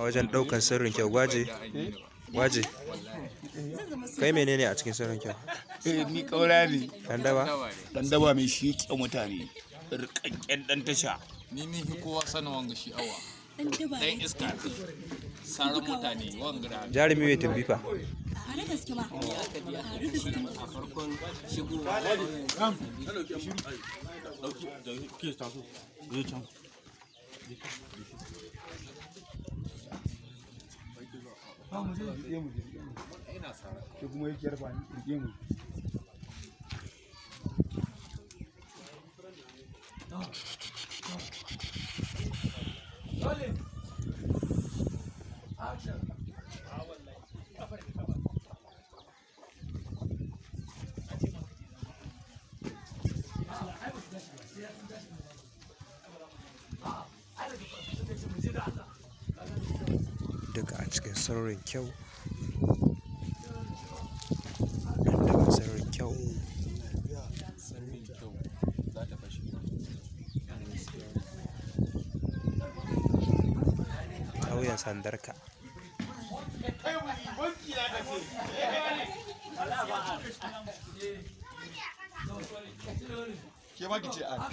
wajen ɗaukan sirrin kyau. Gwaje, kai menene a cikin sirrin kyau? Ni ƙaura ne. Dan daba mai shi ƙyan mutane. Rikakken ɗan tasha. Ni kowa sanin wanga shi awa. Dan iska saran mutane wanga da jarumi mai tumbi fa. A gaske ba. a farkon shigowa Duka a cikin sirrin kyau. Dan daba sirrin kyau. za ta fashe. Ƙauyen Sandarka. Ke ma ki ce a.